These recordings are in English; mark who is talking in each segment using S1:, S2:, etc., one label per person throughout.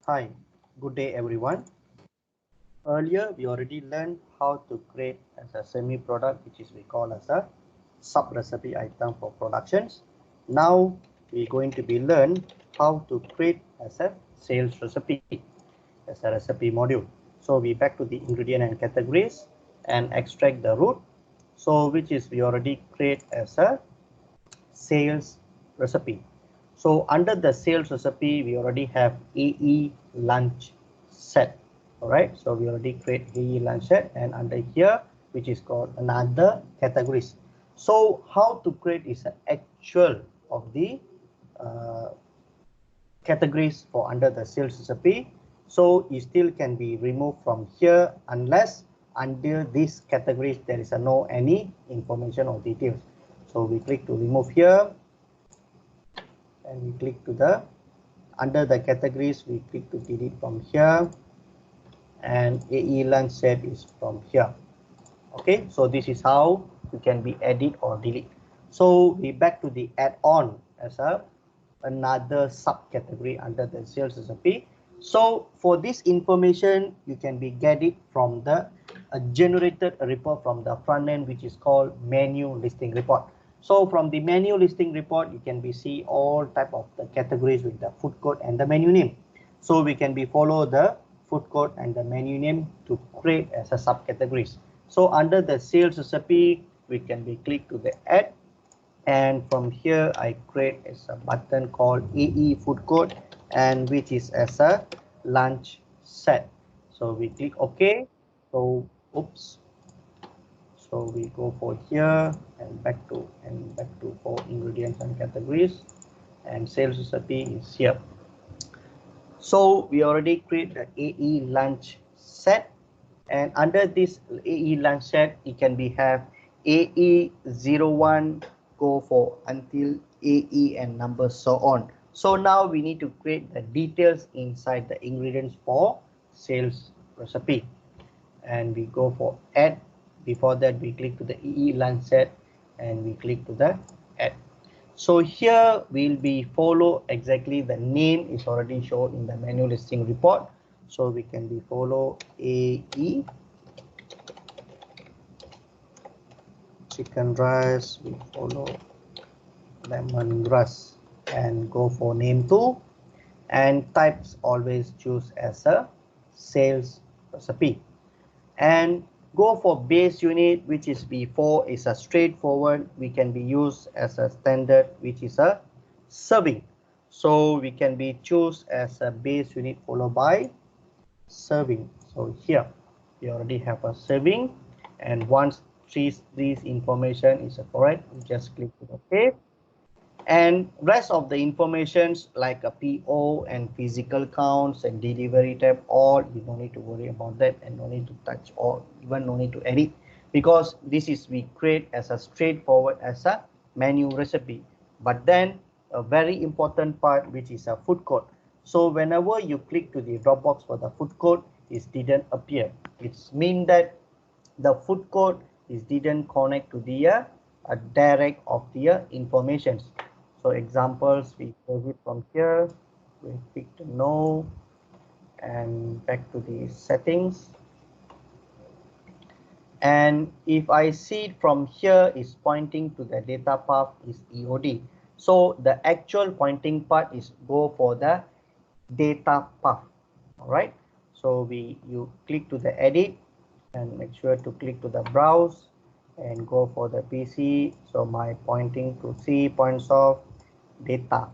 S1: Hi, good day everyone. Earlier we already learned how to create as a semi-product, which is we call as a sub-recipe item for productions. Now we're going to be learn how to create as a sales recipe as a recipe module. So we back to the ingredient and categories and extract the root. So which is we already create as a sales recipe. So under the sales recipe, we already have AE lunch set. All right. So we already create AE lunch set, and under here, which is called another categories. So how to create is an actual of the uh, categories for under the sales recipe. So it still can be removed from here unless under these categories there is a no any information or details. So we click to remove here and we click to the under the categories, we click to delete from here, and AE lunch set is from here. Okay, so this is how you can be edit or delete. So we back to the add-on as a another subcategory under the sales recipe. So for this information, you can be get it from the generated report from the front end, which is called menu listing report. So from the menu listing report, you can be see all type of the categories with the food code and the menu name. So we can be follow the food code and the menu name to create as a subcategories. So under the sales recipe, we can be click to the add, and from here I create as a button called AE food code, and which is as a lunch set. So we click OK. So oops. So we go for here and back to for ingredients and categories, and sales recipe is here. So we already create the AE lunch set, and under this AE lunch set, it can be have AE01 go for until AE and number so on. So now we need to create the details inside the ingredients for sales recipe, and we go for add. Before that, we click to the EE lunch set and we click to the add. So here we'll be follow exactly the name is already shown in the menu listing report. So we can be follow AE chicken rice, we follow lemongrass and go for name too, and types always choose as a sales recipe, and go for base unit, which is before is a straightforward, we can be used as a standard, which is a serving. So we can be choose as a base unit followed by serving. So here we already have a serving, and once this information is correct, we just click to the save, and rest of the informations like a PO and physical counts and delivery tab, all you don't need to worry about that, and no need to touch, or even no need to edit, because this is we create as a straightforward as a menu recipe. But then a very important part, which is a food code. So whenever you click to the Dropbox for the food code, it didn't appear. It's mean that the food code is didn't connect to the direct of the informations. So examples, we close it from here, we pick the no, and back to the settings. And if I see it from here is pointing to the data path is EOD. So the actual pointing part is go for the data path. All right. So you click to the edit and make sure to click to the browse and go for the PC. So my pointing to C points of data,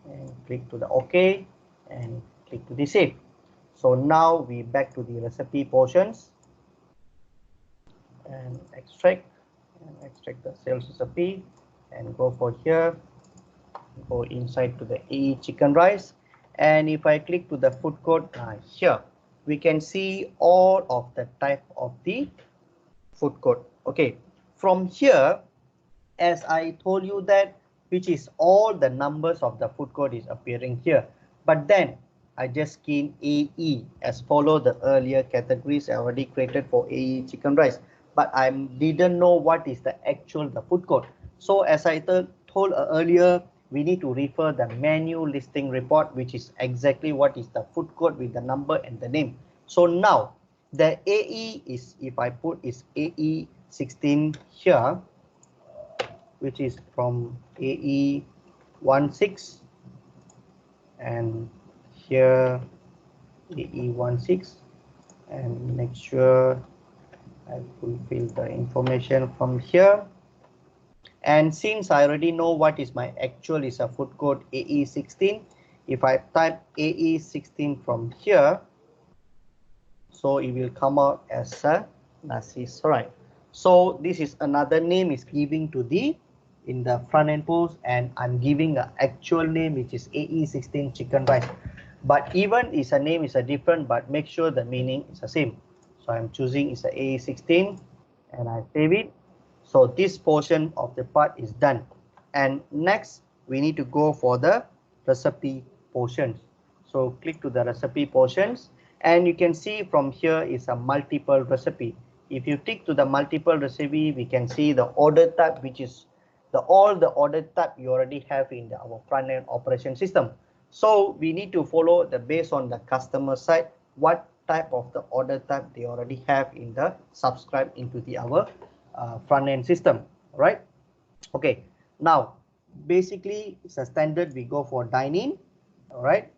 S1: and click to the OK and click to the save. So now we back to the recipe portions and extract the sales recipe, and go for here, go inside to the A chicken rice, and if I click to the food code here, we can see all of the type of the food code. Okay, from here, as I told you that which is all the numbers of the food code is appearing here, but then I just key AE as follow the earlier categories I already created for AE chicken rice, but I didn't know what is the actual the food code. So as I told earlier, we need to refer the menu listing report, which is exactly what is the food code with the number and the name. So now the AE is, if I put is AE16 here, which is from AE16, and here AE16, and make sure I fulfill the information from here. And since I already know what is my actual is a food code AE16, if I type AE16 from here, so it will come out as a nasi serai. So this is another name is giving to the in the front end post, and I'm giving an actual name which is AE16 chicken rice. But even is a name is a different, but make sure the meaning is the same. So I'm choosing is a AE16 and I save it. So this portion of the part is done. And next we need to go for the recipe portions. So click to the recipe portions, and you can see from here is a multiple recipe. If you tick to the multiple recipe, we can see the order type, which is all the order type you already have in our front end operation system. So we need to follow the based on the customer side, what type of the order type they already have in the subscribe into the our front end system, right? Okay, now basically it's a standard, we go for dine-in, all right,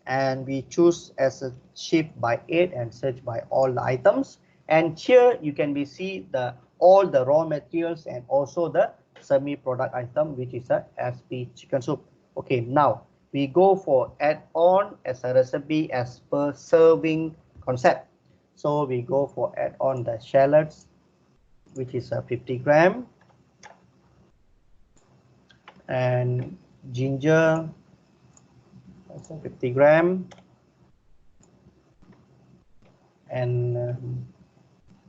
S1: and we choose as a ship by 8 and search by all the items. And here you can be see the all the raw materials and also the semi product item, which is a SP chicken soup. Okay, now we go for add-on as a recipe as per serving concept. So we go for add-on the shallots, which is a 50 gram, and ginger, that's a 50 gram, and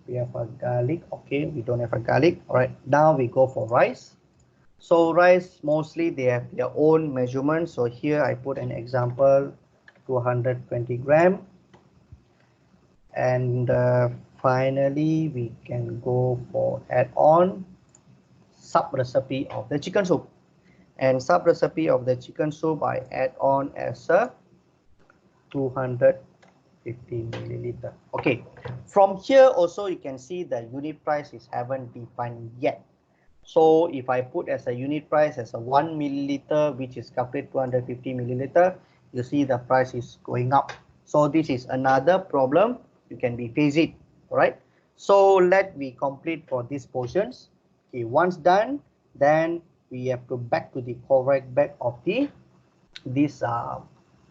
S1: we have a garlic. Okay, we don't have a garlic. All right, now we go for rice. So rice, mostly they have their own measurements. So here I put an example, 220 gram. And finally, we can go for add-on sub recipe of the chicken soup. And sub recipe of the chicken soup I add on as a 250 milliliter. Okay, from here also you can see the unit price is haven't defined yet. So if I put as a unit price as a 1 milliliter, which is calculated 250 milliliter, you see the price is going up. So this is another problem you can be face it. All right, so let me complete for these portions. Okay, once done, then we have to back to the correct back of the this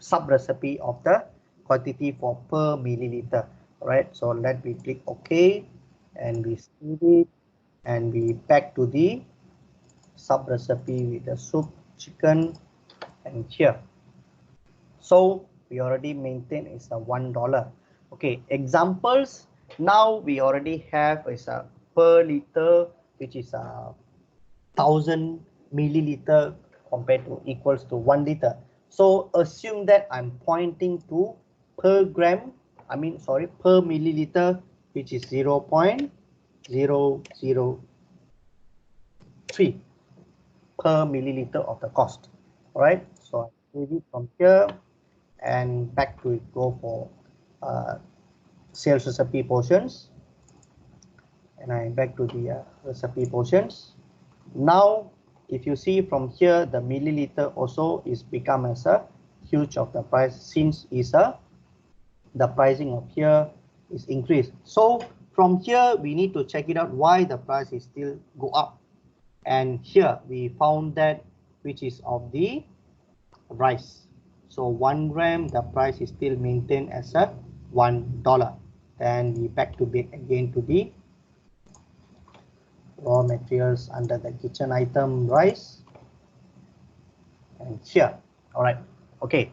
S1: sub recipe of the quantity for per milliliter. All right, so let me click OK, and we see it, and we back to the sub recipe with the soup chicken, and here. So we already maintain is a $1. Okay, examples. Now we already have is a per liter, which is a 1000 milliliter compared to equals to 1 liter. So assume that I'm pointing to per gram, per milliliter, which is 0.003 per milliliter of the cost. All right, so I save it from here and back to it, go for sales recipe portions, and I back to the recipe portions. Now if you see from here, the milliliter also is become as a huge of the price, since is the pricing of here is increased. So from here we need to check it out why the price is still go up. And here we found that which is of the rice. So 1 gram, the price is still maintained as a $1. Then we back to back again to the raw materials under the kitchen item rice, and here. All right, okay,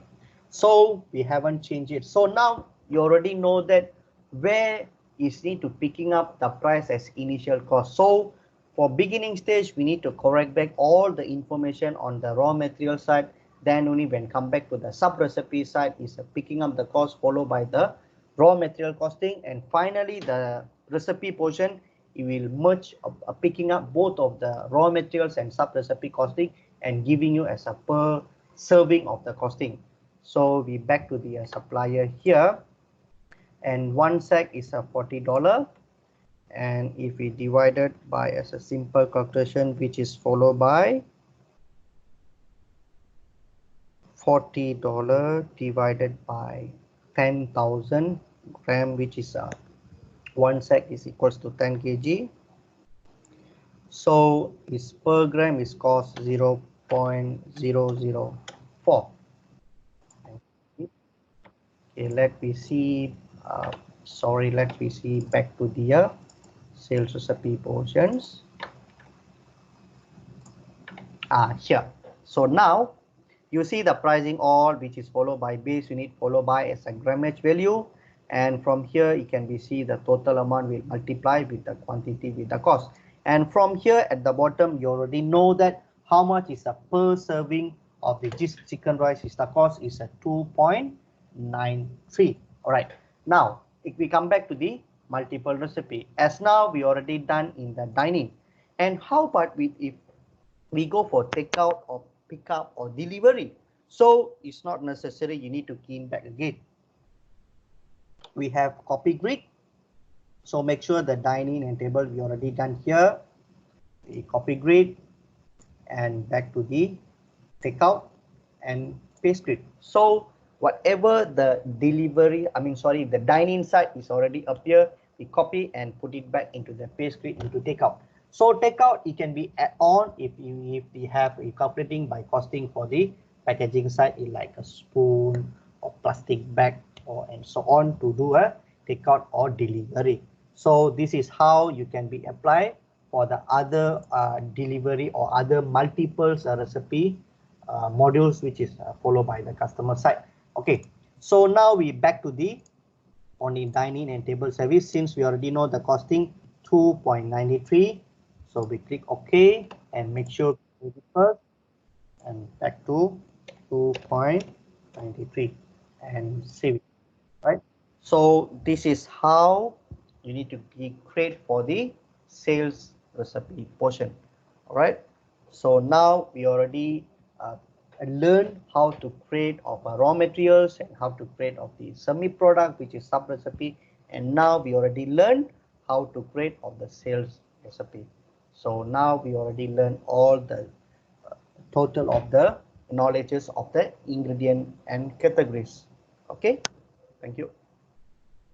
S1: so we haven't changed it. So now you already know that where is need to picking up the price as initial cost. So for beginning stage, we need to correct back all the information on the raw material side. Then only when come back to the sub recipe side is picking up the cost, followed by the raw material costing, and finally the recipe portion, it will merge picking up both of the raw materials and sub recipe costing and giving you as a per serving of the costing. So we back to the supplier here, and one sack is a $40, and if we divide it by as a simple calculation, which is followed by $40 divided by 10,000 gram, which is one sack is equals to 10 kg. So is per gram is cost 0.004. Okay, let me see. Sorry, let me see back to the sales recipe portions. Here. So now you see the pricing all, which is followed by base unit followed by as a grammage value, and from here it can be see the total amount will multiply with the quantity with the cost. And from here at the bottom you already know that how much is a per serving of the chicken rice is the cost is a 2.93. all right, now if we come back to the multiple recipe, as now we already done in the dining, and how about with if we go for takeout or pickup or delivery? So it's not necessary you need to key in back again. We have copy grid, so make sure the dining and table we already done here. We copy grid and back to the takeout and paste grid. So whatever the delivery, the dining side is already appear, we copy and put it back into the paste grid into takeout. So takeout, it can be add on if we have a calculating by costing for the packaging side, like a spoon or plastic bag or and so on to do a takeout or delivery. So this is how you can be applied for the other delivery or other multiples recipe modules, which is followed by the customer side. Okay, so now we back to the only dining and table service. Since we already know the costing 2.93, so we click OK and make sure first and back to 2.93 and save it, right? So this is how you need to be create for the sales recipe portion. All right, so now we already learn how to create of raw materials and how to create of the semi product, which is sub recipe, and now we already learned how to create of the sales recipe. So now we already learned all the total of the knowledges of the ingredient and categories. Okay, thank you.